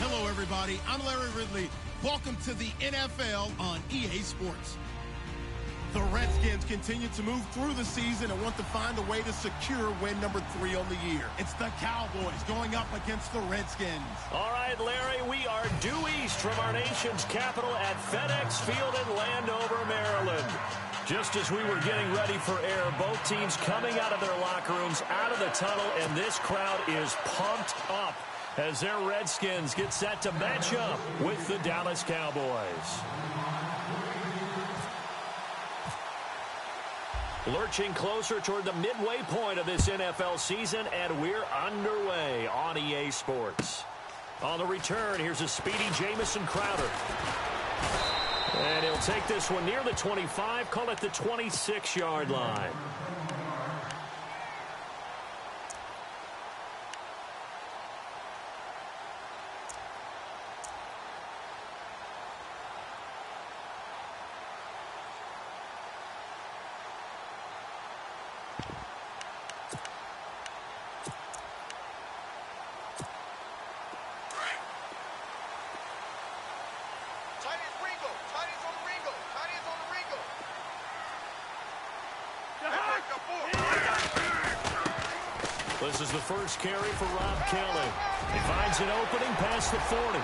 Hello, everybody. I'm Larry Ridley. Welcome to the NFL on EA Sports. The Redskins continue to move through the season and want to find a way to secure win number 3 on the year. It's the Cowboys going up against the Redskins. All right, Larry, we are due east from our nation's capital at FedEx Field in Landover, Maryland. Just as we were getting ready for air, both teams coming out of their locker rooms, out of the tunnel, and this crowd is pumped up as their Redskins get set to match up with the Dallas Cowboys. Lurching closer toward the midway point of this NFL season, and we're underway on EA Sports. On the return, here's a speedy Jamison Crowder. And he'll take this one near the 25, call it the 26-yard line. This is the first carry for Rob Kelly. He finds an opening past the 40.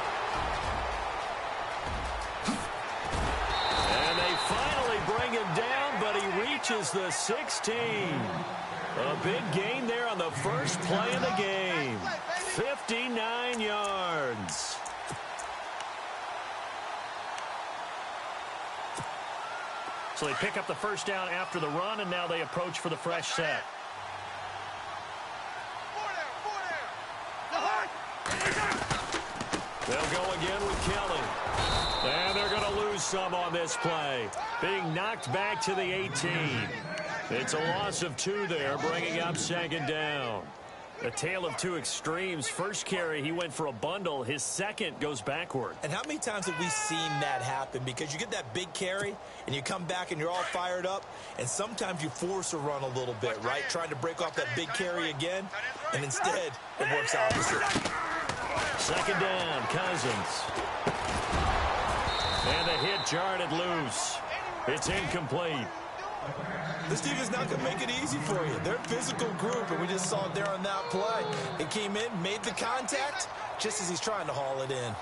And they finally bring him down, but he reaches the 16. A big gain there on the first play of the game. 59 yards. So they pick up the first down after the run, and now they approach for the fresh set. They'll go again with Kelly. And they're going to lose some on this play. Being knocked back to the 18. It's a loss of 2 there, bringing up second down. A tale of two extremes. First carry, he went for a bundle. His second goes backward. And how many times have we seen that happen? Because you get that big carry, and you come back, and you're all fired up, and sometimes you force a run a little bit, right? Trying to break off that big carry again, and instead, it works opposite. Second down, Cousins. And the hit jarred it loose. It's incomplete. This team is not going to make it easy for you. They're a physical group, and we just saw it there on that play. It came in, made the contact, just as he's trying to haul it in.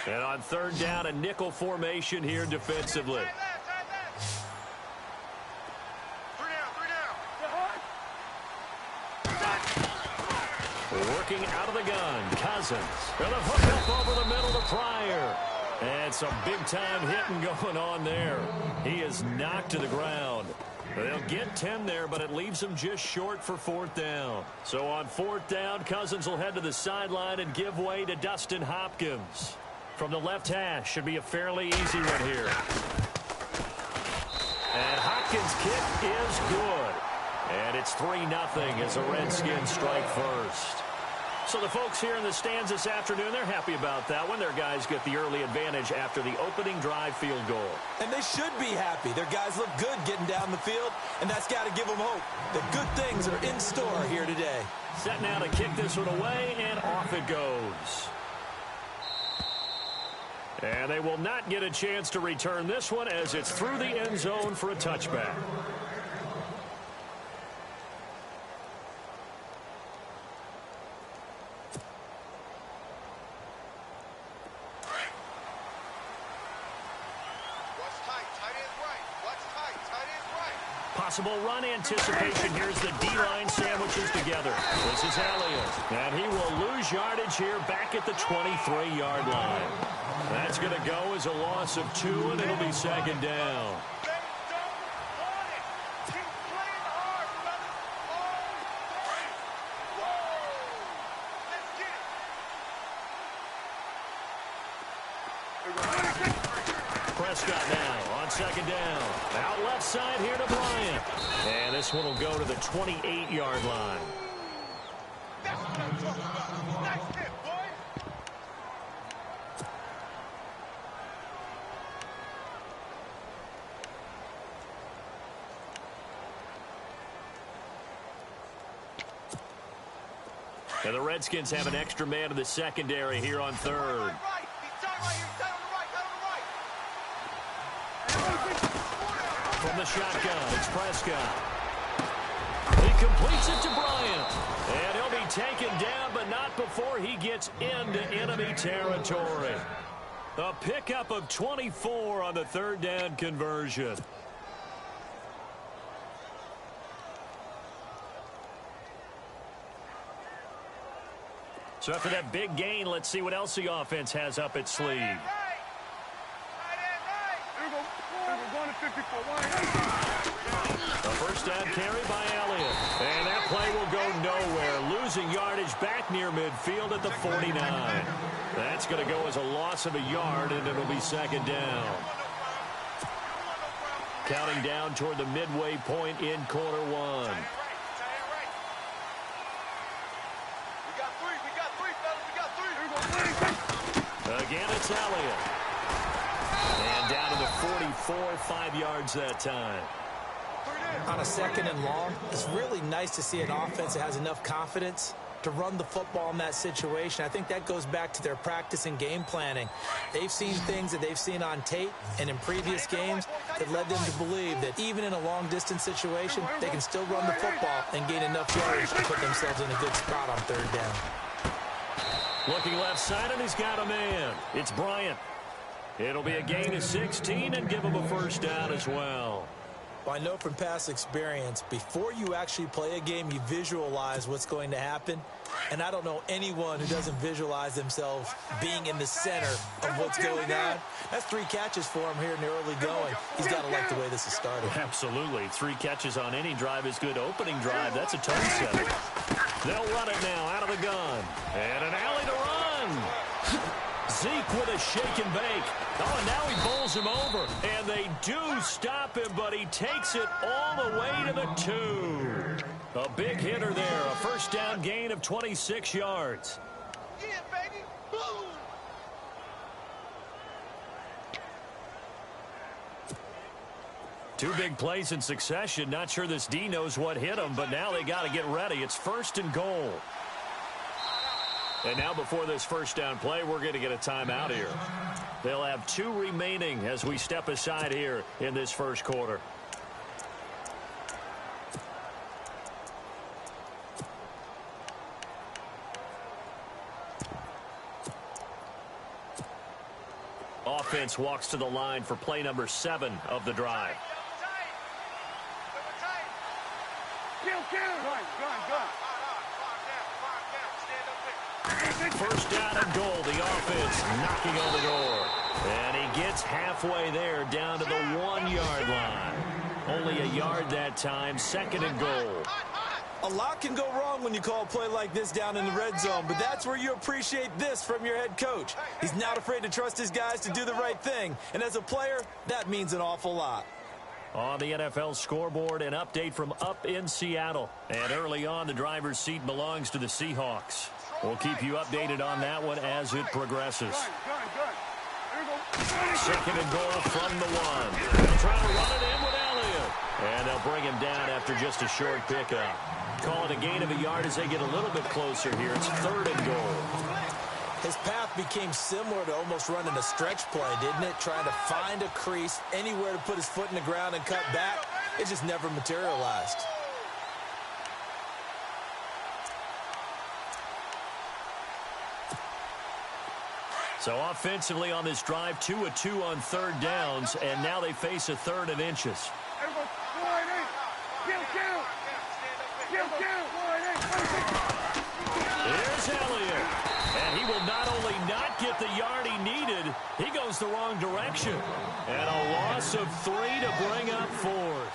And on third down, a nickel formation here defensively. Working out of the gun, Cousins. And a hook up over the middle to Pryor. And some big-time hitting going on there. He is knocked to the ground. They'll get 10 there, but it leaves them just short for fourth down. So on fourth down, Cousins will head to the sideline and give way to Dustin Hopkins. From the left hash, should be a fairly easy one here. And Hopkins' kick is good. And it's 3-0 as the Redskins strike first. So the folks here in the stands this afternoon, they're happy about that one. Their guys get the early advantage after the opening drive field goal. And they should be happy. Their guys look good getting down the field, and that's got to give them hope that good things are in store here today. Set now to kick this one away, and off it goes. And they will not get a chance to return this one as it's through the end zone for a touchback. Possible run anticipation. Here's the D-line sandwiches together. This is Elliott. And he will lose yardage here back at the 23-yard line. That's going to go as a loss of 2, and it'll be second down. Prescott now on second down. Out left side here to Bryant. And this one will go to the 28-yard line. That's what I'm talking about. Nice hit, boy. And the Redskins have an extra man in the secondary here on third. From the shotgun, it's Prescott. He completes it to Bryant. And he'll be taken down, but not before he gets into enemy territory. A pickup of 24 on the third down conversion. So after that big gain, let's see what else the offense has up its sleeve. A first down carry by Elliott. And that play will go nowhere. Losing yardage back near midfield at the 49. That's going to go as a loss of a yard, and it'll be second down. Counting down toward the midway point in quarter one. Again, it's Elliott. And down to the 44, 5 yards that time. On a second and long, it's really nice to see an offense that has enough confidence to run the football in that situation. I think that goes back to their practice and game planning. They've seen things that they've seen on tape and in previous games that led them to believe that even in a long-distance situation, they can still run the football and gain enough yardage to put themselves in a good spot on third down. Looking left side, and he's got a man. It's Bryant. It'll be a gain of 16 and give him a first down as well. Well, I know from past experience, before you actually play a game, you visualize what's going to happen. And I don't know anyone who doesn't visualize themselves being in the center of what's going on. That's 3 catches for him here in the early going. He's got to like the way this is started. Absolutely. 3 catches on any drive is good. Opening drive, that's a tone setter. They'll run it now out of the gun. And an alley to run. Zeke with a shake and bake. Oh, and now he bowls him over. And they do stop him, but he takes it all the way to the 2. A big hitter there. A first down gain of 26 yards. Yeah, baby. Boom. Two big plays in succession. Not sure this D knows what hit him, but now they got to get ready. It's first and goal. And now before this first down play, we're going to get a timeout here. They'll have 2 remaining as we step aside here in this first quarter. Offense walks to the line for play number 7 of the drive. First down and goal. The offense knocking on the door. And he gets halfway there down to the 1-yard line. Only a yard that time. Second and goal. A lot can go wrong when you call a play like this down in the red zone, but that's where you appreciate this from your head coach. He's not afraid to trust his guys to do the right thing, and as a player, that means an awful lot. On the NFL scoreboard, an update from up in Seattle. And early on, the driver's seat belongs to the Seahawks. We'll keep you updated on that one as it progresses. Second and goal from the 1. They'll try to run it in with Elliott. And they'll bring him down after just a short pickup. Call it a gain of a yard as they get a little bit closer here. It's third and goal. His path became similar to almost running a stretch play, didn't it? Trying to find a crease, anywhere to put his foot in the ground and cut back. It just never materialized. So offensively on this drive, 2 of 2 on third downs, and now they face a third and inches. Here's Elliott. And he will not only not get the yard he needed, he goes the wrong direction. And a loss of 3 to bring up 4th.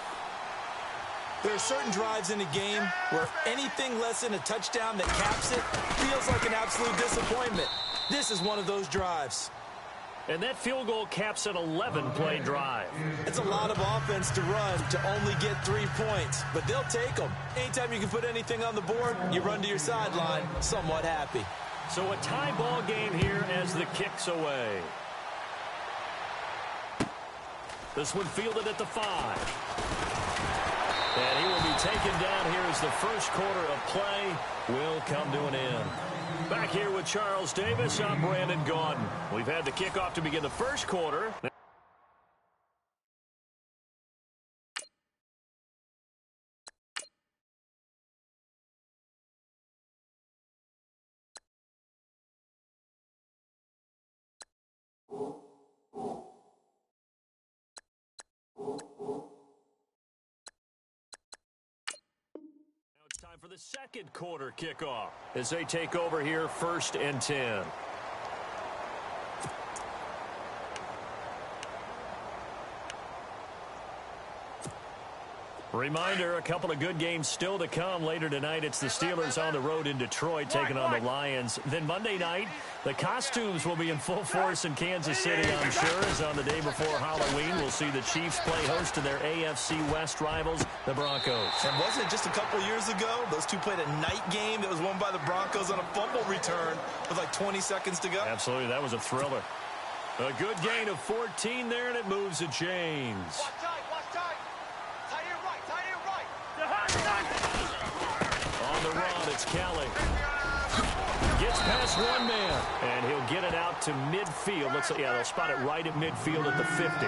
There are certain drives in a game where anything less than a touchdown that caps it feels like an absolute disappointment. This is one of those drives. And that field goal caps an 11-play drive. It's a lot of offense to run to only get 3 points, but they'll take them. Anytime you can put anything on the board, you run to your sideline somewhat happy. So a tie ball game here as the kick's away. This one fielded at the 5. And he will be taken down here as the first quarter of play will come to an end. Back here with Charles Davis, I'm Brandon Gaudin. We've had the kickoff to begin the first quarter. Time for the second quarter kickoff as they take over here, 1st and 10. Reminder, a couple of good games still to come later tonight. It's the Steelers on the road in Detroit taking on the Lions. Then Monday night, the costumes will be in full force in Kansas City, I'm sure, as on the day before Halloween, we'll see the Chiefs play host to their AFC West rivals, the Broncos. And wasn't it just a couple years ago, those two played a night game that was won by the Broncos on a fumble return with like 20 seconds to go? Absolutely, that was a thriller. A good gain of 14 there, and it moves the chains. Watch tight, watch tight. Tight end right, tight end right. On the run, it's Kelly. Gets past one man, and he'll get it out to midfield. Looks like, yeah, they'll spot it right at midfield at the 50.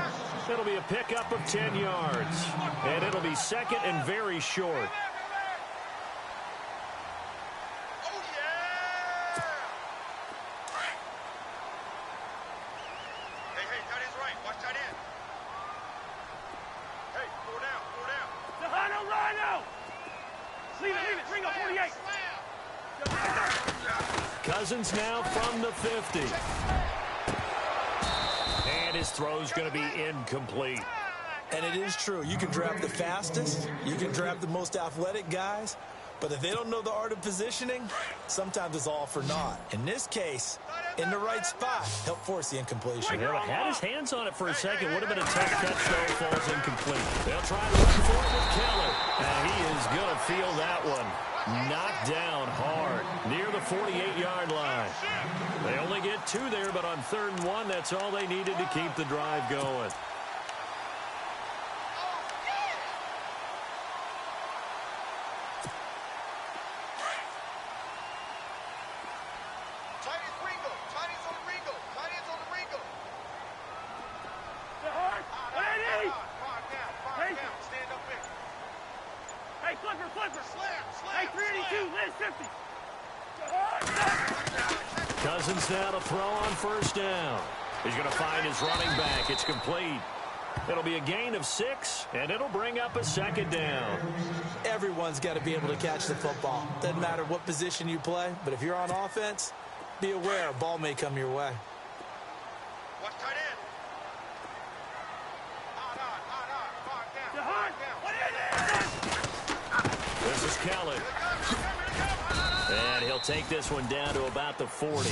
It'll be a pickup of 10 yards, and it'll be second and very short. Oh, yeah! Hey, tight end's right. Watch tight end. Hey, four down, four down. Rhino! Leave it, Ringo, 48. Cousins now from the 50. And his throw's going to be incomplete. And it is true. You can draft the fastest. You can draft the most athletic guys. But if they don't know the art of positioning, sometimes it's all for naught. In this case, in the right spot, help force the incompletion. Yeah, had his hands on it for a second. Would have been a tough catch, though. Falls incomplete. They'll try to run for it with Keller. And he is going to feel that one. Knocked down hard near the 48-yard line. They only get 2 there, but on 3rd and 1, that's all they needed to keep the drive going. Tight end's Ringo. Tight end's on the Ringo. Tight end's on the Ringo. Eddie! Far down. Stand up there. Hey, Flipper! Slam. Hey, 382, Liz, 50. Cousins now to throw on 1st down. He's going to find his running back. It's complete. It'll be a gain of 6, and it'll bring up a 2nd down. Everyone's got to be able to catch the football. Doesn't matter what position you play, but if you're on offense, be aware a ball may come your way. Watch tight end. Far down. This is Kelly. And he'll take this one down to about the 40.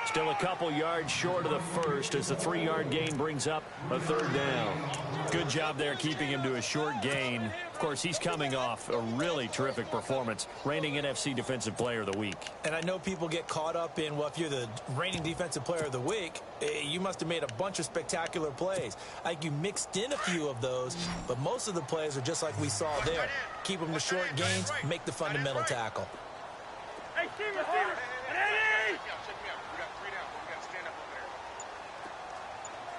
Still a couple yards short of the first as the 3-yard gain brings up a 3rd down. Good job there keeping him to a short gain. Of course, he's coming off a really terrific performance, reigning NFC Defensive Player of the Week. And I know people get caught up in, well, if you're the reigning Defensive Player of the Week, you must have made a bunch of spectacular plays. I think you mixed in a few of those, but most of the plays are just like we saw there. Keep them to short gains, make the fundamental tackle. Hey, receiver! Eddie! Check me out. We got 3 down. We got to stand up over there.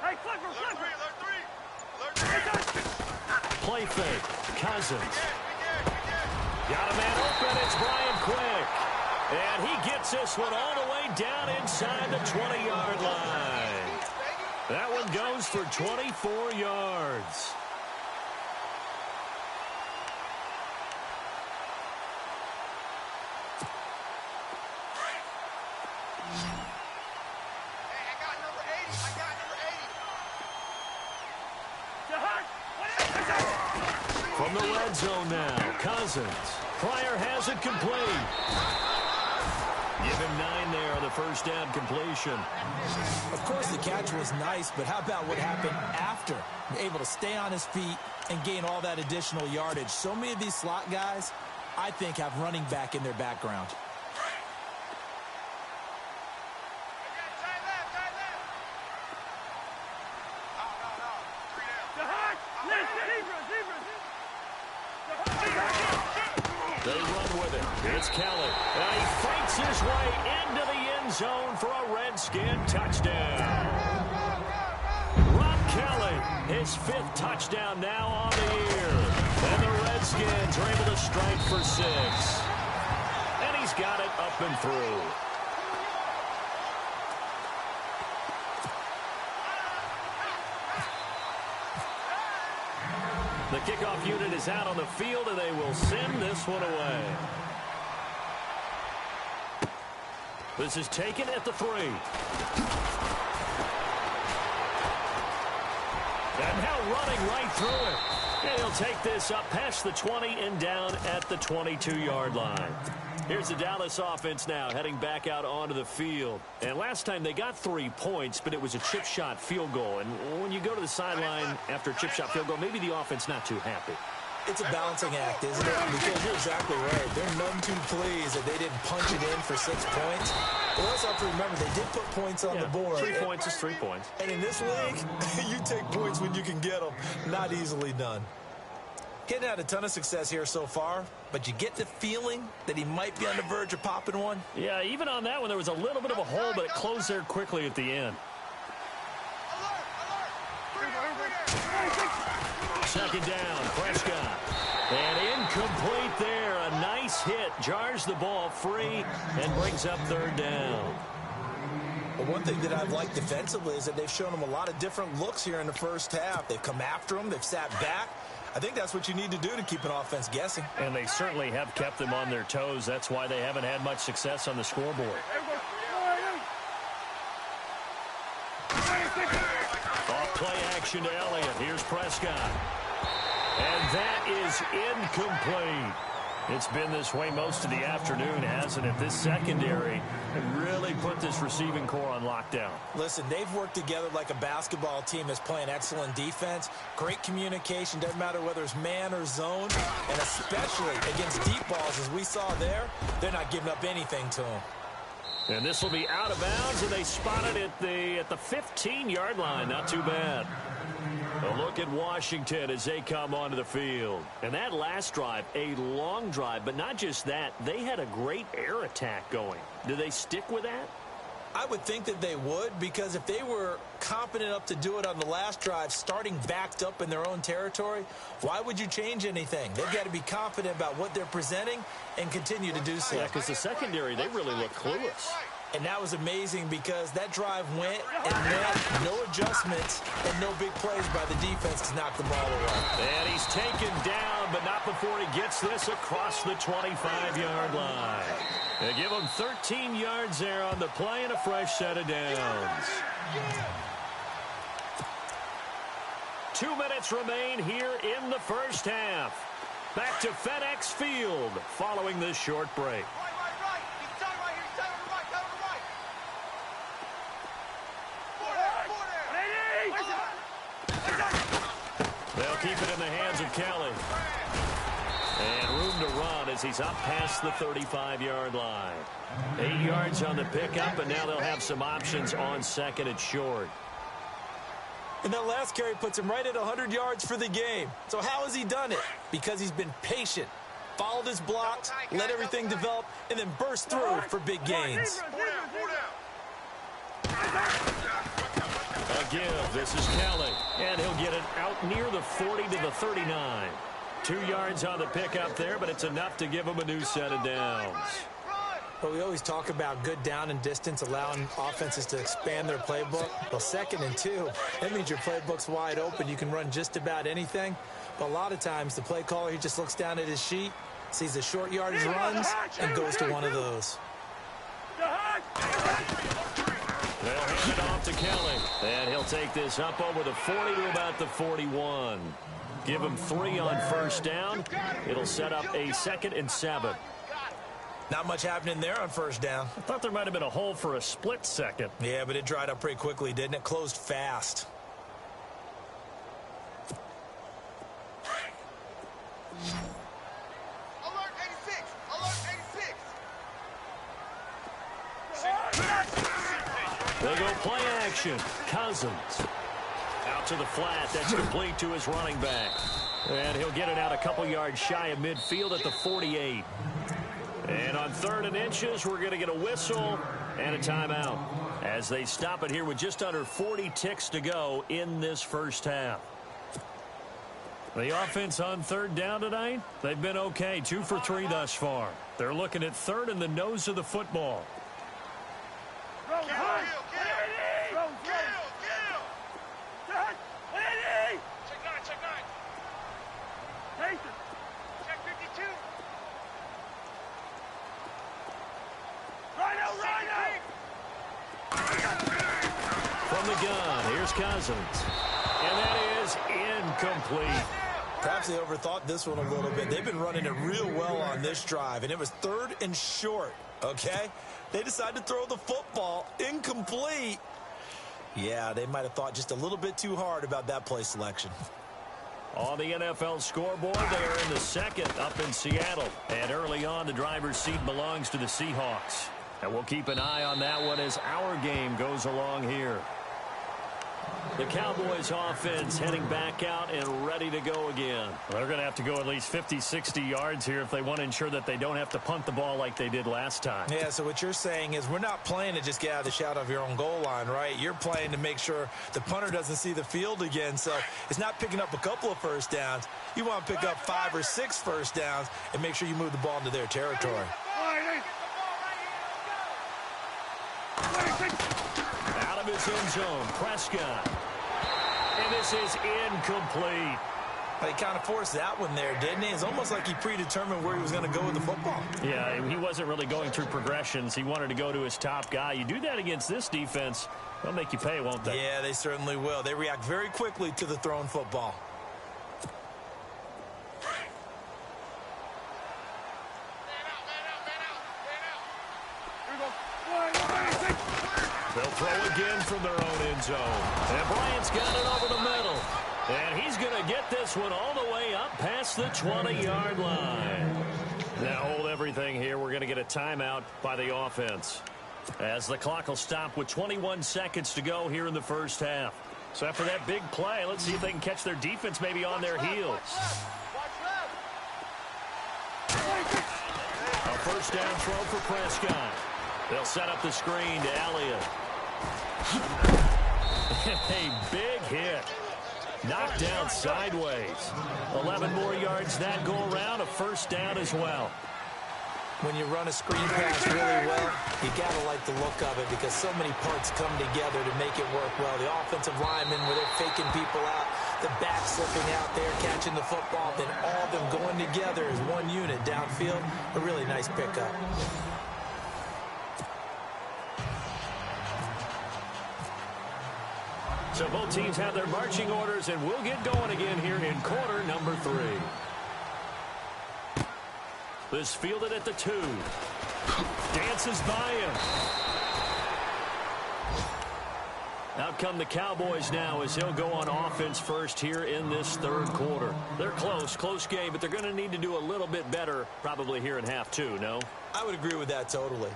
Hey, Flipper! Alert 3. Play fake. Cousins. Got a man open. It's Brian Quick. And he gets this one all the way down inside the 20-yard line. That one goes for 24 yards. From the red zone now, Cousins. Pryor has it complete. Give him 9 there on the 1st down completion. Of course, the catch was nice, but how about what happened after? Able to stay on his feet and gain all that additional yardage. So many of these slot guys, I think, have running back in their background. They run with it. It's Kelly. And he fights his way into the end zone for a Redskin touchdown. Rob Kelly, his 5th touchdown now on the year. And the Redskins are able to strike for 6. And he's got it up and through. The kickoff unit is out on the field, and they will send this one away. This is taken at the 3. And now running right through it. And he'll take this up past the 20 and down at the 22-yard line. Here's the Dallas offense now heading back out onto the field. And last time they got 3 points, but it was a chip shot field goal. And when you go to the sideline after a chip shot field goal, maybe the offense not too happy. It's a balancing act, isn't it? Because you're exactly right. They're none too pleased that they didn't punch it in for 6 points. But also have to remember, they did put points on the board. 3 points is 3 points. And in this league, you take points when you can get them. Not easily done. Getting had a ton of success here so far, but you get the feeling that he might be on the verge of popping one. Yeah, even on that one, there was a little bit of a hole, but it closed there quickly at the end. Second down, Prescott. And incomplete there. A nice hit. Jars the ball free and brings up 3rd down. Well, one thing that I've liked defensively is that they've shown him a lot of different looks here in the first half. They've come after him. They've sat back. I think that's what you need to do to keep an offense guessing. And they certainly have kept them on their toes. That's why they haven't had much success on the scoreboard. Off play action to Elliott. Here's Prescott. And that is incomplete. It's been this way most of the afternoon, hasn't it? This secondary really put this receiving core on lockdown. Listen, they've worked together like a basketball team that's playing excellent defense. Great communication. Doesn't matter whether it's man or zone. And especially against deep balls, as we saw there, they're not giving up anything to them. And this will be out of bounds, and they spot it at the 15-yard line. Not too bad. A look at Washington as they come onto the field. And that last drive, a long drive, but not just that. They had a great air attack going. Do they stick with that? I would think that they would, because if they were competent enough to do it on the last drive, starting backed up in their own territory, why would you change anything? They've got to be confident about what they're presenting and continue to do so. Yeah, because the secondary, they really look clueless. And that was amazing because that drive went and meant no adjustments and no big plays by the defense to knock the ball away. And he's taken down, but not before he gets this across the 25-yard line. They give him 13 yards there on the play and a fresh set of downs. 2 minutes remain here in the first half. Back to FedEx Field following this short break. They'll keep it in the hands of Kelly. And room to run as he's up past the 35-yard line. 8 yards on the pickup, and now they'll have some options on 2nd and short. And that last carry puts him right at 100 yards for the game. So how has he done it? Because he's been patient, followed his blocks, let everything develop, and then burst through for big gains. A give. This is Kelly. And he'll get it out near the 40 to the 39. 2 yards on the pickup there, but it's enough to give him a new set of downs. Well, we always talk about good down and distance, allowing offenses to expand their playbook. Well, 2nd and 2, that means your playbook's wide open. You can run just about anything. But a lot of times, the play caller, he just looks down at his sheet, sees the short yardage runs, and goes to one of those. They'll hand it off to Kelly. And he'll take this up over the 40 to about the 41. Give him 3 on first down. It'll set up a 2nd and 7. Not much happening there on first down. I thought there might have been a hole for a split second. Yeah, but it dried up pretty quickly, didn't it? Closed fast. Alert 86! Alert 86! They go play action. Cousins. Out to the flat. That's complete to his running back. And he'll get it out a couple yards shy of midfield at the 48. And on 3rd and inches, we're going to get a whistle and a timeout as they stop it here with just under 40 ticks to go in this first half. The offense on 3rd down tonight, they've been okay. 2 for 3 thus far. They're looking at 3rd in the nose of the football. From the gun, here's Cousins. And that is incomplete. Perhaps they overthought this one a little bit. They've been running it real well on this drive, and it was 3rd and short, okay? They decided to throw the football incomplete. Yeah, they might have thought just a little bit too hard about that play selection. On the NFL scoreboard, they're in the 2nd up in Seattle. And early on, the driver's seat belongs to the Seahawks. And we'll keep an eye on that one as our game goes along here. The Cowboys offense heading back out and ready to go again. They're going to have to go at least 50, 60 yards here if they want to ensure that they don't have to punt the ball like they did last time. Yeah, so what you're saying is we're not playing to just get out of the shadow of your own goal line, right? You're playing to make sure the punter doesn't see the field again. So it's not picking up a couple of first downs. You want to pick up 5 or 6 first downs and make sure you move the ball into their territory. Out of his end zone, Prescott. And this is incomplete. But he kind of forced that one there, didn't he? It's almost like he predetermined where he was going to go with the football. Yeah, he wasn't really going through progressions. He wanted to go to his top guy. You do that against this defense, they'll make you pay, won't they? Yeah, they certainly will. They react very quickly to the thrown football. They'll throw again from their own end zone. And Bryant's got it over the middle. And he's going to get this one all the way up past the 20-yard line. Now hold everything here. We're going to get a timeout by the offense, as the clock will stop with 21 seconds to go here in the first half. So after that big play, let's see if they can catch their defense maybe on their heels. A first down throw for Prescott. They'll set up the screen to Elliott. A big hit. Knocked down sideways. 11 more yards that go around. A first down as well. When you run a screen pass really well, you got to like the look of it because so many parts come together to make it work well. The offensive linemen, where they're faking people out, the back slipping out there, catching the football, then all of them going together as one unit downfield. A really nice pickup. So both teams have their marching orders, and we'll get going again here in quarter number 3. This fielded at the 2. Dances by him. Out come the Cowboys now as he'll go on offense first here in this 3rd quarter. They're close game, but they're going to need to do a little bit better probably here in half 2, no? I would agree with that totally.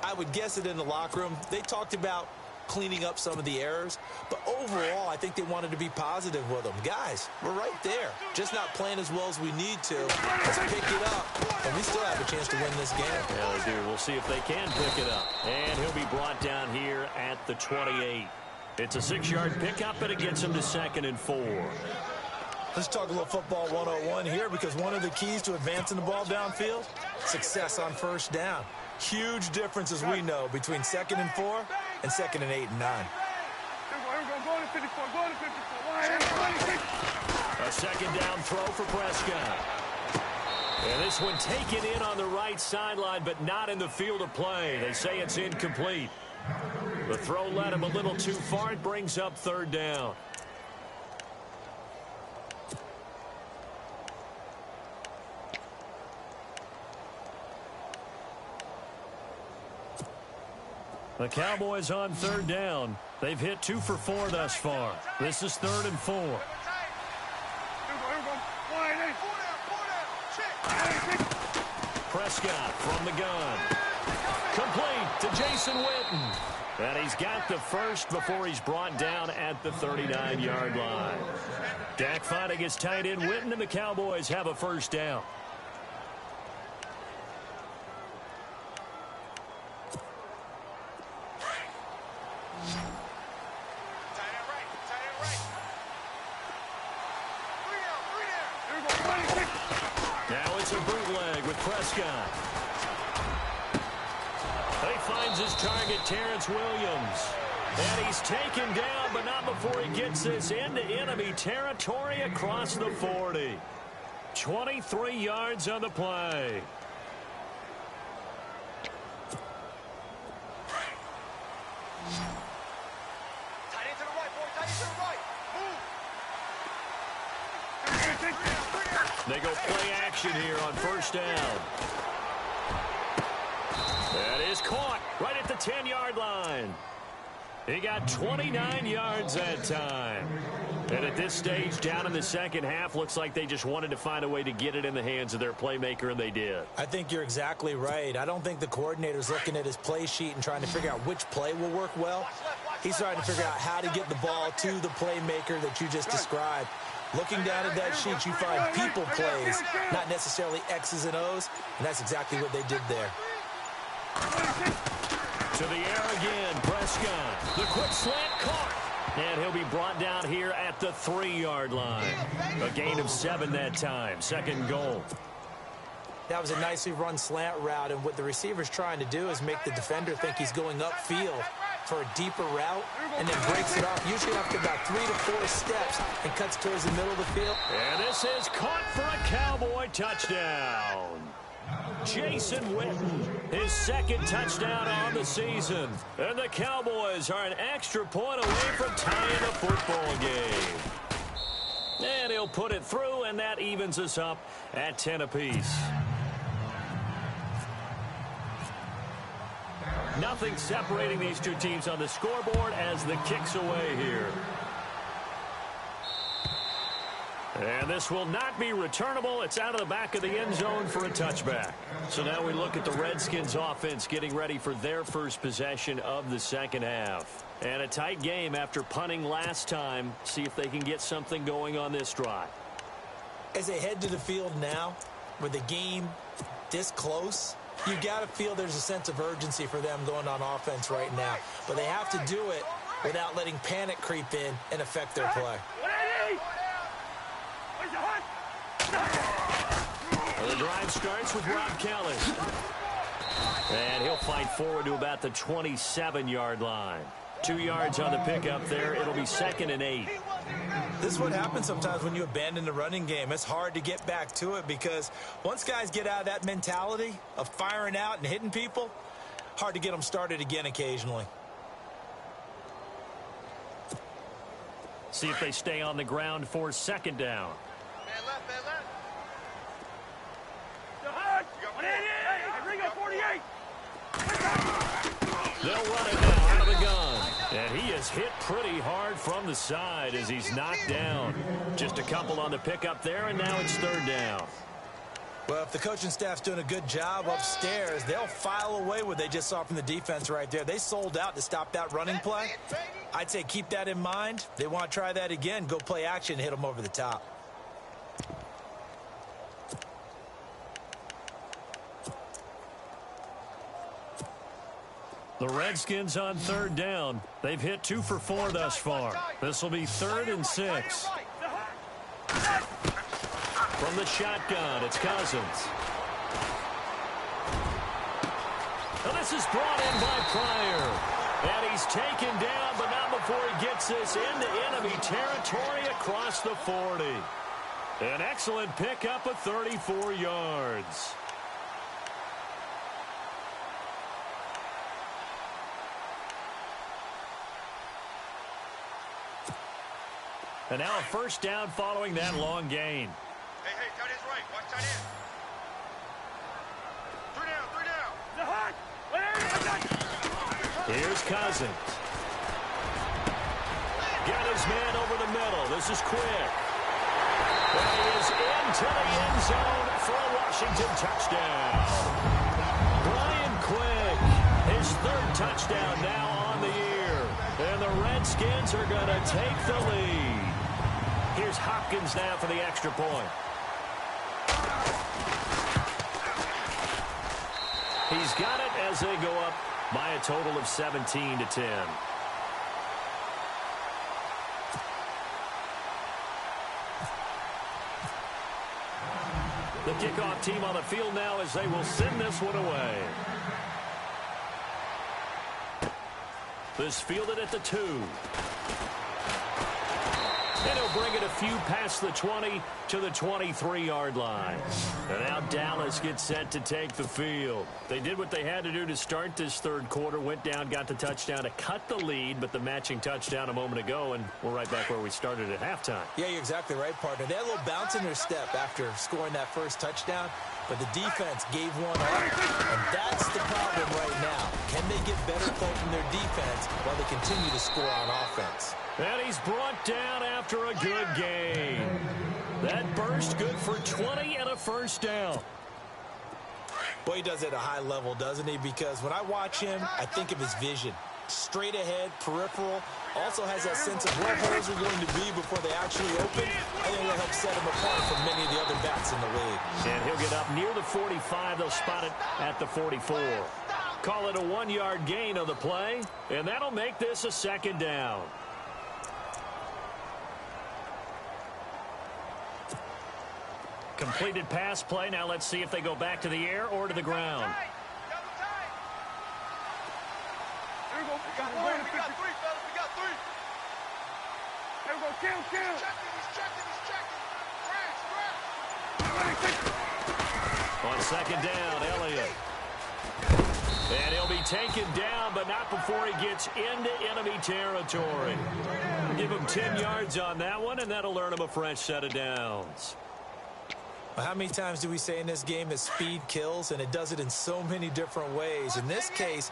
I would guess it in the locker room. They talked about cleaning up some of the errors, but overall I think they wanted to be positive with them. Guys, we're right there, just not playing as well as we need to. Let's pick it up, and we still have a chance to win this game. Yeah, they do. We'll see if they can pick it up. And he'll be brought down here at the 28. It's a 6-yard pickup, and it gets him to 2nd and 4. Let's talk a little football 101 here, because one of the keys to advancing the ball downfield, success on first down. Huge difference, as we know, between 2nd and 4 and 2nd and 8 and 9. A 2nd down throw for Prescott. And this one taken in on the right sideline, but not in the field of play. They say it's incomplete. The throw led him a little too far. It brings up 3rd down. The Cowboys on 3rd down. They've hit 2 for 4 thus far. This is 3rd and 4. Prescott from the gun. Complete to Jason Witten. And he's got the first before he's brought down at the 39-yard line. Dak finding his tight end Witten, and the Cowboys have a first down. Now it's a bootleg with Prescott. He finds his target, Terrence Williams. And he's taken down, but not before he gets this into enemy territory across the 40. 23 yards on the play. Tight end to the right, boy. Tight end to the right. Move. They go play action here on first down. That is caught right at the 10-yard line. He got 29 yards that time. And at this stage, down in the second half, looks like they just wanted to find a way to get it in the hands of their playmaker, and they did. I think you're exactly right. I don't think the coordinator's looking at his play sheet and trying to figure out which play will work well. He's trying to figure out how to get the ball to the playmaker that you just described. Looking down at that sheet, you find people plays, not necessarily X's and O's, and that's exactly what they did there. To the air again, Prescott. The quick slant caught. And he'll be brought down here at the 3-yard line. A gain of 7 that time. Second goal. That was a nicely run slant route, and what the receiver's trying to do is make the defender think he's going upfield for a deeper route, and then breaks it off, usually after about 3 to 4 steps, and cuts towards the middle of the field. And this is caught for a Cowboy touchdown. Jason Witten, his second touchdown on the season. And the Cowboys are an extra point away from tying a football game. And he'll put it through, and that evens us up at 10 apiece. Nothing separating these two teams on the scoreboard as the kick's away here. And this will not be returnable. It's out of the back of the end zone for a touchback. So now we look at the Redskins offense getting ready for their first possession of the second half. And a tight game after punting last time. See if they can get something going on this drive. As they head to the field now, with the game this close, you got to feel there's a sense of urgency for them going on offense right now. But they have to do it without letting panic creep in and affect their play. Well, the drive starts with Rob Callis. And he'll fight forward to about the 27-yard line. 2 yards on the pickup there. It'll be 2nd and 8. This is what happens sometimes when you abandon the running game. It's hard to get back to it because once guys get out of that mentality of firing out and hitting people, hard to get them started again occasionally. See if they stay on the ground for second down. Man left, man left. They'll run it now out of the gun. And he is hit pretty hard from the side as he's knocked down. Just a couple on the pickup there, and now it's 3rd down. Well, if the coaching staff's doing a good job upstairs, they'll file away what they just saw from the defense right there. They sold out to stop that running play. I'd say keep that in mind. They want to try that again. Go play action, hit them over the top. The Redskins on 3rd down. They've hit 2 for 4 thus far. This will be 3rd and 6. From the shotgun, it's Cousins. And this is brought in by Pryor. And he's taken down, but not before he gets this into enemy territory across the 40. An excellent pickup of 34 yards. And now a first down following that long gain. Hey, tight end's right. Watch tight end. 3 down. Here's Cousins. Got his man over the middle. This is quick. And he is into the end zone for a Washington touchdown. Brian Quick, his 3rd touchdown now on the year. And the Redskins are going to take the lead. Here's Hopkins now for the extra point. He's got it as they go up by a total of 17-10. The kickoff team on the field now as they will send this one away. This fielded at the 2. And he'll bring it a few past the 20 to the 23-yard line. And now Dallas gets set to take the field. They did what they had to do to start this third quarter. Went down, got the touchdown to cut the lead, but the matching touchdown a moment ago, and we're right back where we started at halftime. Yeah, you're exactly right, partner. They had a little bounce in their step after scoring that first touchdown, but the defense gave one up, and that's the problem right now. Can they get better play from their defense while they continue to score on offense? And he's brought down after a good game. That burst good for 20 and a first down. Boy, he does it at a high level, doesn't he? Because when I watch him, I think of his vision. Straight ahead, peripheral. Also has that sense of where holes are going to be before they actually open. I think that helps set him apart from many of the other backs in the league. And he'll get up near the 45. They'll spot it at the 44. Call it a 1-yard gain on the play, and that'll make this a second down. Completed pass play. Now let's see if they go back to the air or to the ground. Here we go. We got 3, fellas. We got 3. Here we go. Kill. He's checking. On second down, Elliott. And he'll be taken down, but not before he gets into enemy territory. Give him 10 yards on that one, and that'll earn him a fresh set of downs. How many times do we say in this game that speed kills, and it does it in so many different ways? In this case,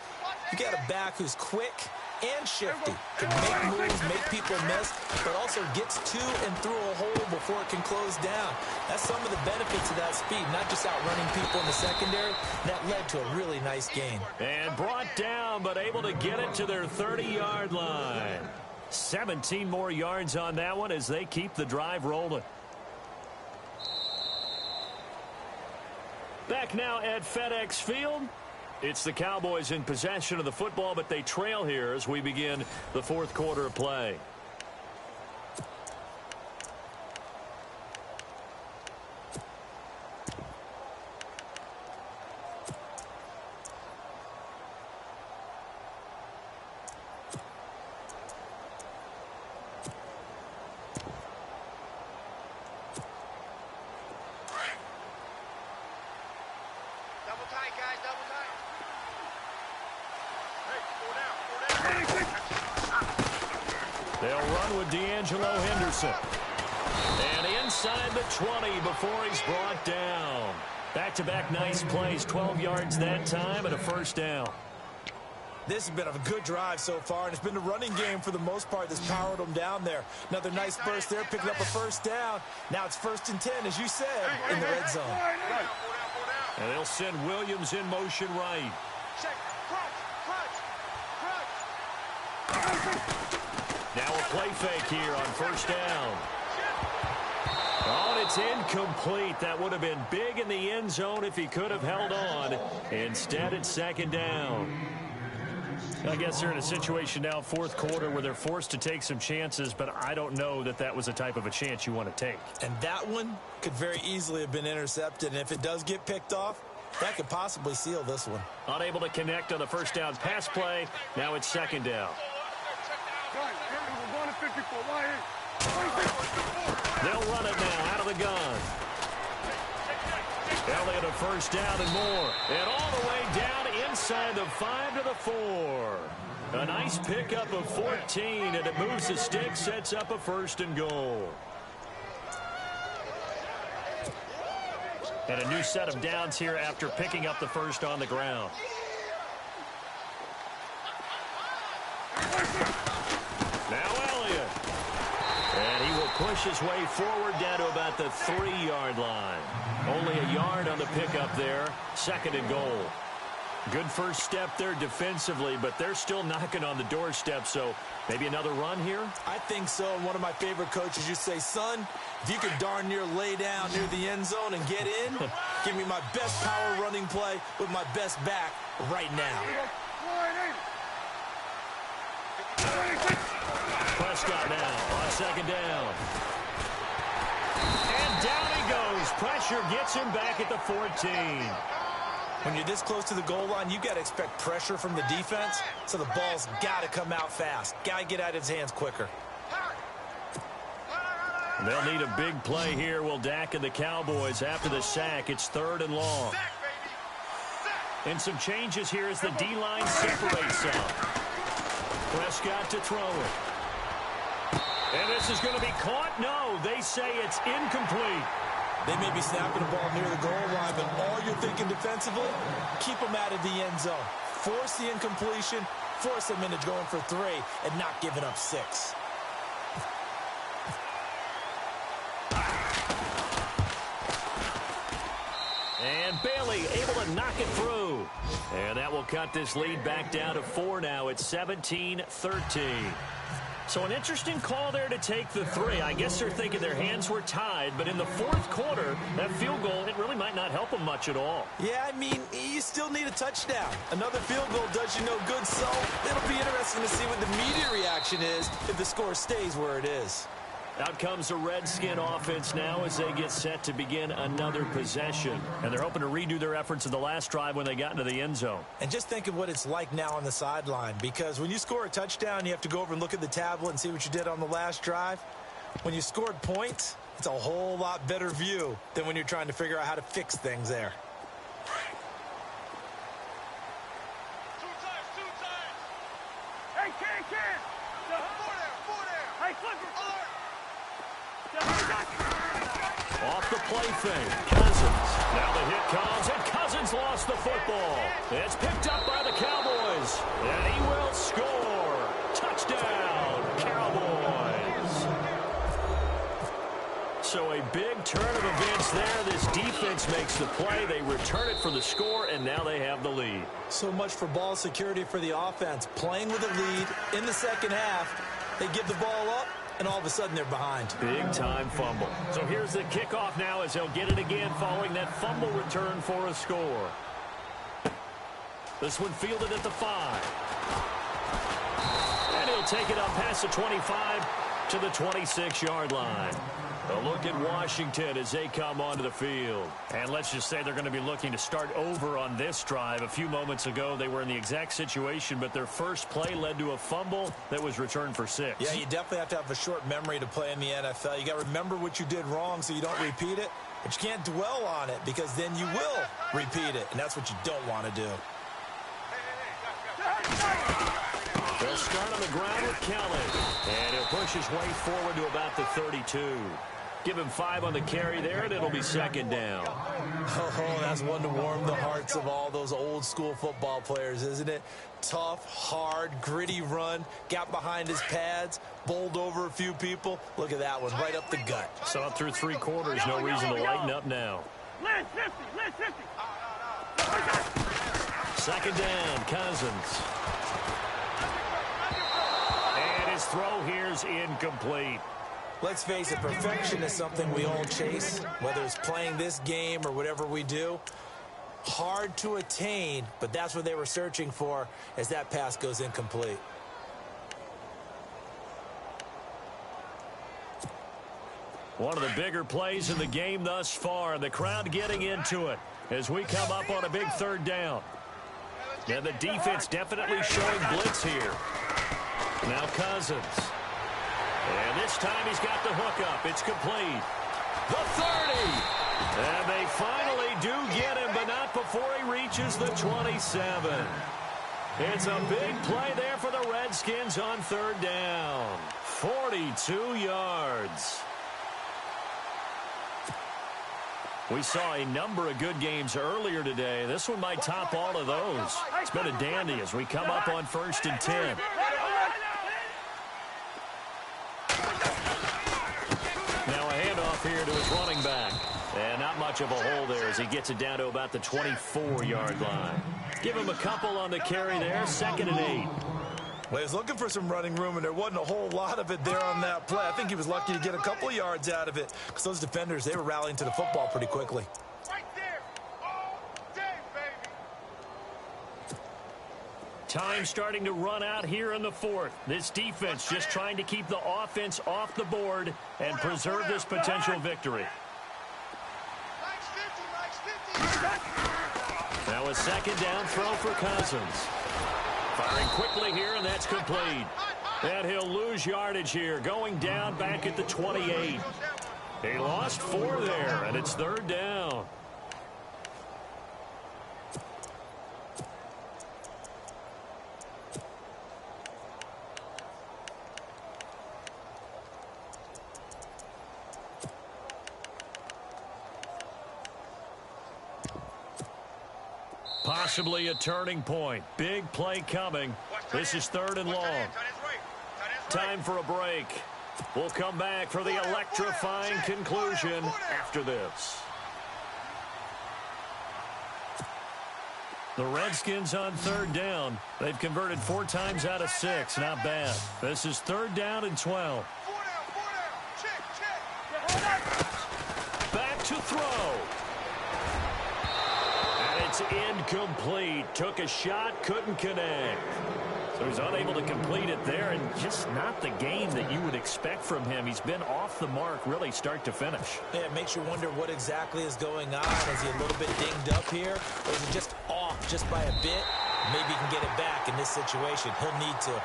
you got a back who's quick and shifty, can make moves, make people miss, but also gets to and through a hole before it can close down. That's some of the benefits of that speed, not just outrunning people in the secondary. That led to a really nice gain. And brought down, but able to get it to their 30-yard line. 17 more yards on that one as they keep the drive rolling. Back now at FedEx Field. It's the Cowboys in possession of the football, but they trail here as we begin the fourth quarter of play. Double tight, guys. Double tight. They'll run with D'Angelo Henderson. And inside the 20 before he's brought down. Back-to-back nice plays, 12 yards that time and a first down. This has been a good drive so far, and it's been the running game for the most part that's powered them down there. Another nice burst there, picking up a first down. Now it's 1st and 10, as you said, in the red zone. And they'll send Williams in motion right. Check. Crunch. Now a play fake here on first down. Oh, and it's incomplete. That would have been big in the end zone if he could have held on. Instead, it's second down. I guess they're in a situation now, fourth quarter, where they're forced to take some chances, but I don't know that that was the type of a chance you want to take. And that one could very easily have been intercepted, and if it does get picked off, that could possibly seal this one. Unable to connect on the first down pass play. Now it's second down. We're going to 54. Why? They'll run it now out of the gun. Elliott a first down and more. And all the way down inside the 5 to the 4. A nice pickup of 14, and it moves the stick, sets up a 1st and goal. And a new set of downs here after picking up the first on the ground. Now Elliott. And he will push his way forward down to about the 3-yard line. Only a yard on the pickup there. 2nd and goal. Good first step there defensively, but they're still knocking on the doorstep, so maybe another run here? I think so, and one of my favorite coaches used to say, son, if you can darn near lay down near the end zone and get in, give me my best power running play with my best back right now. Prescott now on second down. And down he goes. Pressure gets him back at the 14. When you're this close to the goal line, you got to expect pressure from the defense, so the ball's got to come out fast. Got to get out of his hands quicker. They'll need a big play here. Will Dak and the Cowboys after the sack. It's 3rd and long. And some changes here as the D-line separates some. Prescott to throw it. And this is going to be caught. No, they say it's incomplete. They may be snapping the ball near the goal line, but all you're thinking defensively, keep them out of the end zone. Force the incompletion, force them into going for 3, and not giving up 6. And Bailey able to knock it through. And that will cut this lead back down to 4 now. It's 17-13. So an interesting call there to take the 3. I guess they're thinking their hands were tied, but in the 4th quarter, that field goal, it really might not help them much at all. Yeah, I mean, you still need a touchdown. Another field goal does you no good, so it'll be interesting to see what the media reaction is if the score stays where it is. Out comes the Redskin offense now as they get set to begin another possession. And they're hoping to redo their efforts in the last drive when they got into the end zone. And just think of what it's like now on the sideline, because when you score a touchdown, you have to go over and look at the tablet and see what you did on the last drive. When you scored points, it's a whole lot better view than when you're trying to figure out how to fix things there. Hey, kid! Four there! Hey, Clifford! Off the play fake, Cousins. Now the hit comes, and Cousins lost the football. It's picked up by the Cowboys, and he will score. Touchdown, Cowboys. So a big turn of events there. This defense makes the play. They return it for the score, and now they have the lead. So much for ball security for the offense. Playing with a lead in the second half, they give the ball up, and all of a sudden they're behind. Big-time fumble. So here's the kickoff now as they'll get it again following that fumble return for a score. This one fielded at the 5. And he'll take it up past the 25 to the 26-yard line. A look at Washington as they come onto the field. And let's just say they're going to be looking to start over on this drive. A few moments ago, they were in the exact situation, but their first play led to a fumble that was returned for 6. Yeah, you definitely have to have a short memory to play in the NFL. You got to remember what you did wrong so you don't repeat it, but you can't dwell on it because then you will repeat it, and that's what you don't want to do. They'll start on the ground with Kelly, and he'll push his way forward to about the 32. Give him 5 on the carry there, and it'll be second down. Oh, that's one to warm the hearts of all those old-school football players, isn't it? Tough, hard, gritty run, got behind his pads, bowled over a few people. Look at that one, right up the gut. So up through 3 quarters, no reason to lighten up now. Lynch 50! Second down, Cousins. And his throw here's incomplete. Let's face it, perfection is something we all chase, whether it's playing this game or whatever we do. Hard to attain, but that's what they were searching for as that pass goes incomplete. One of the bigger plays in the game thus far. The crowd getting into it as we come up on a big 3rd down. And the defense definitely showing blitz here. Now Cousins. And this time he's got the hookup. It's complete. The 30. And they finally do get him, but not before he reaches the 27. It's a big play there for the Redskins on 3rd down. 42 yards. We saw a number of good games earlier today. This one might top all of those. It's been a dandy as we come up on 1st and 10. Now a handoff here to his running back. And not much of a hole there as he gets it down to about the 24-yard line. Give him a couple on the carry there, 2nd and 8. Well, he was looking for some running room, and there wasn't a whole lot of it there on that play. I think he was lucky to get a couple of yards out of it because those defenders, they were rallying to the football pretty quickly. Right there. All day, baby. Time starting to run out here in the 4th. This defense just trying to keep the offense off the board and preserve this potential victory. Now a 2nd down throw for Cousins. Firing quickly here, and that's complete. And he'll lose yardage here, going down back at the 28. He lost 4 there, and it's 3rd down. Possibly a turning point. Big play coming. This is 3rd and long. Time for a break. We'll come back for the electrifying conclusion after this. The Redskins on 3rd down. They've converted 4 times out of 6. Not bad. This is 3rd down and 12. Back to throw. It's incomplete. Took a shot, couldn't connect. So he's unable to complete it there, and just not the game that you would expect from him. He's been off the mark, really, start to finish. Yeah, it makes you wonder what exactly is going on. Is he a little bit dinged up here, or is he just off just by a bit? Maybe he can get it back in this situation. He'll need to.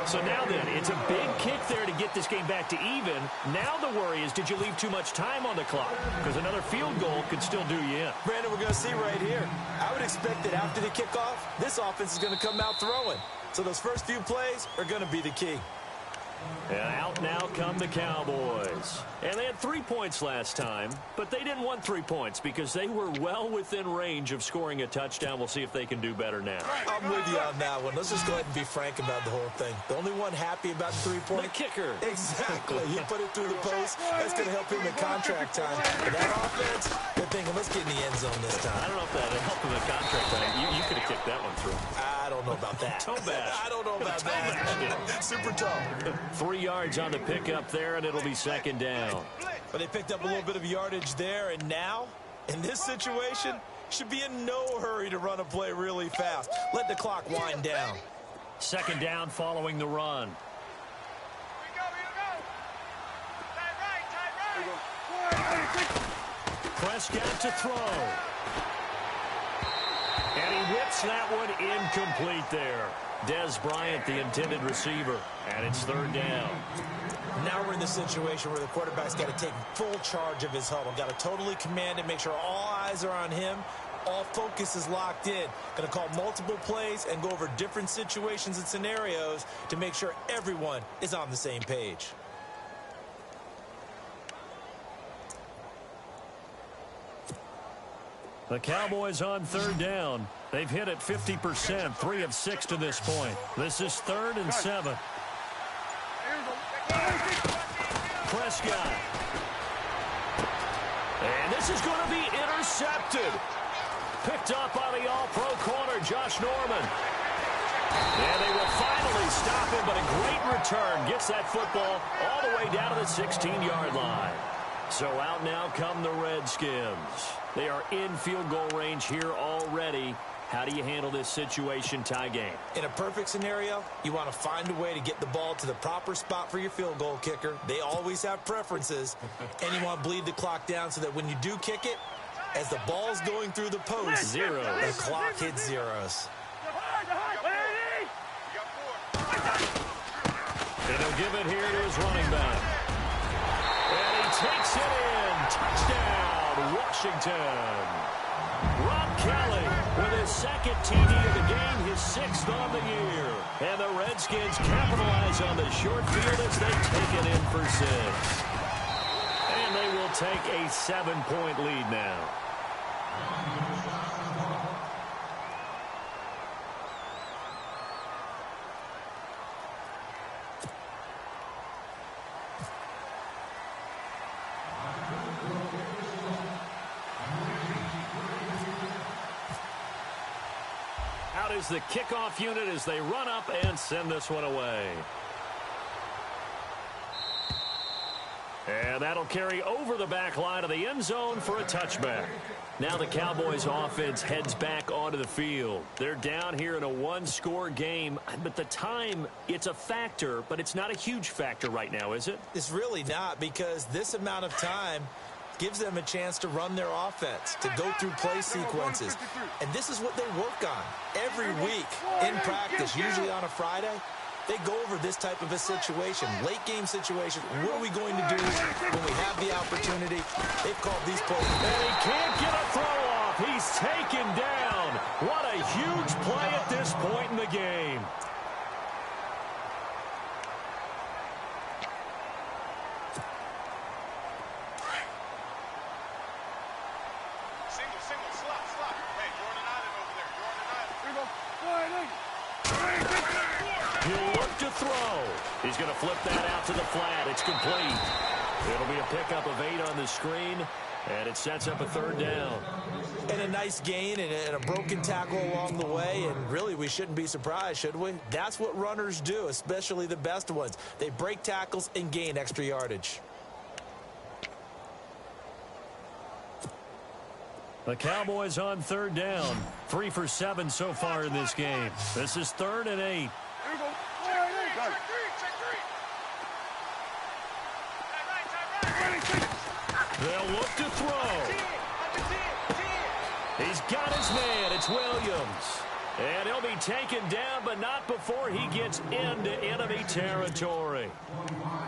So now then, it's a big kick there to get this game back to even. Now the worry is, did you leave too much time on the clock? Because another field goal could still do you in. Brandon, we're going to see right here. I would expect that after the kickoff, this offense is going to come out throwing. So those first few plays are going to be the key. And out now come the Cowboys. And they had 3 points last time, but they didn't want 3 points because they were well within range of scoring a touchdown. We'll see if they can do better now. I'm with you on that one. Let's just go ahead and be frank about the whole thing. The only one happy about the 3-point. The kicker. Exactly. He put it through the post. That's going to help him in contract time. But that offense, they're thinking, let's get in the end zone this time. I don't know if that helped him in contract time. You could have kicked that one through. I don't know about that. Toe bash. I don't know about that. Super tough. 3 yards on the pickup there, and it'll be 2nd down. But they picked up a little bit of yardage there, and now, in this situation, should be in no hurry to run a play really fast. Let the clock wind down. 2nd down following the run. Here we go. Tight right. Prescott to throw. And he whips that one incomplete there. Dez Bryant, the intended receiver, and it's 3rd down. Now we're in the situation where the quarterback's got to take full charge of his huddle. Got to totally command it, make sure all eyes are on him. All focus is locked in. Going to call multiple plays and go over different situations and scenarios to make sure everyone is on the same page. The Cowboys on 3rd down. They've hit it 50%, 3 of 6 to this point. This is 3rd and 7. Prescott. And this is going to be intercepted. Picked up by the all-pro corner, Josh Norman. And they will finally stop him, but a great return. Gets that football all the way down to the 16-yard line. So out now come the Redskins. They are in field goal range here already. How do you handle this situation? Tie game. In a perfect scenario, you want to find a way to get the ball to the proper spot for your field goal kicker. They always have preferences. And you want to bleed the clock down so that when you do kick it, as the ball's going through the post, zeros. The clock hits zeros. And he'll give it here to his running back. And he takes it in. Touchdown, Washington. Rob Kelly with his 2nd TD of the game, his 6th on the year. And the Redskins capitalize on the short field as they take it in for 6. And they will take a 7-point lead now. is the kickoff unit as they run up and send this one away. And that'll carry over the back line of the end zone for a touchback. Now the Cowboys offense heads back onto the field. They're down here in a one-score game, but the time, it's a factor, but it's not a huge factor right now, is it? It's really not, because this amount of time gives them a chance to run their offense, to go through play sequences. And this is what they work on every week in practice, usually on a Friday. They go over this type of a situation, late game situation. What are we going to do when we have the opportunity? They've called these plays. And he can't get a throw off. He's taken down. What a huge play at this point in the game. Single, slot. Hey, you're on an island over there. You're on an island. Here we go. Fly, He'll look to throw. He's going to flip that out to the flat. It's complete. It'll be a pickup of 8 on the screen, and it sets up a third down. And a nice gain and a broken tackle along the way, and really we shouldn't be surprised, should we? That's what runners do, especially the best ones. They break tackles and gain extra yardage. The Cowboys on third down. 3 for 7 so far in this game. This is 3rd and 8. Here we go. Fly, They'll look to throw. He's got his man. It's Williams. And he'll be taken down, but not before he gets into enemy territory.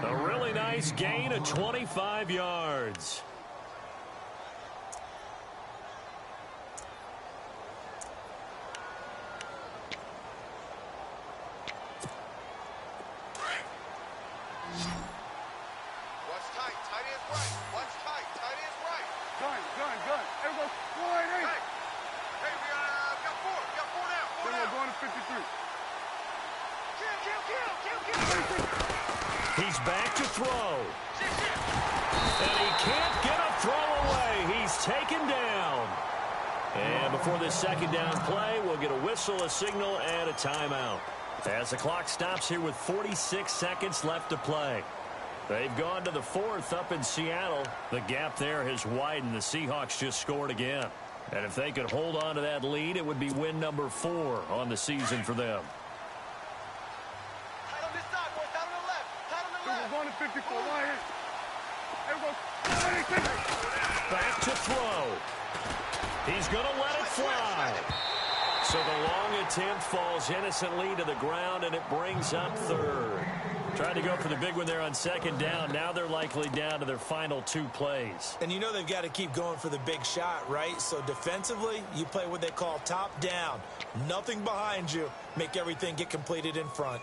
A really nice gain of 25 yards. Gun. Here we go. Fly, Hey, we got 4. We got 4 now. 4 Then now. we're going to 53. Kill. He's back to throw. And he can't get a throw away. He's taken down. And before this second down play, we'll get a whistle, a signal, and a timeout. As the clock stops here with 46 seconds left to play. They've gone to the 4th up in Seattle. The gap there has widened. The Seahawks just scored again. And if they could hold on to that lead, it would be win number 4 on the season for them. Tight on this side, boys. Tight on the left. Tight on the Then left. we're going to 54. Right here. Here we go. Back to throw. He's going to let it fly. So the long attempt falls innocently to the ground, and it brings up 3rd. Trying to go for the big one there on second down. Now they're likely down to their final 2 plays. And you know they've got to keep going for the big shot, right? So defensively, you play what they call top down. Nothing behind you. Make everything get completed in front.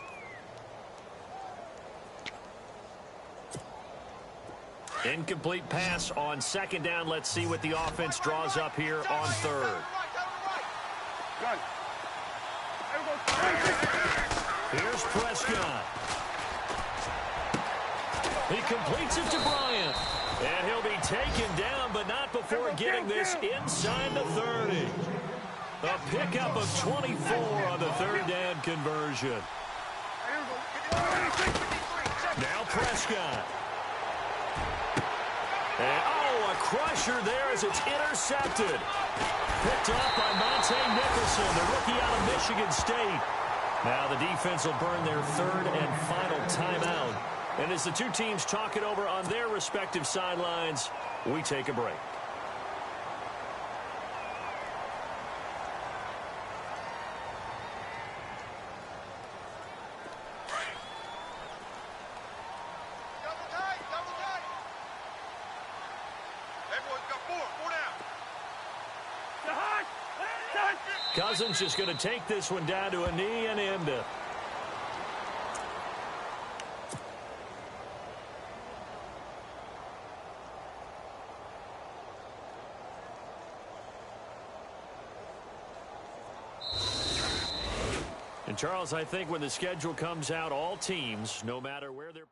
Incomplete pass on second down. Let's see what the offense draws up here on 3rd. Gun. Here we go. Here's Prescott. He completes it to Bryant. And he'll be taken down, but not before getting this inside the 30. A pickup of 24 on the 3rd down conversion. Here we go. Now Prescott. And, oh, a crusher there as it's intercepted. Picked up by Monte Nicholson, the rookie out of Michigan State. Now the defense will burn their 3rd and final timeout. And as the 2 teams talk it over on their respective sidelines, we take a break. Double tight. Hey, boys, got 4 now. Cousins just going to take this one down to a knee and end it. And Charles, I think when the schedule comes out, all teams, no matter where they're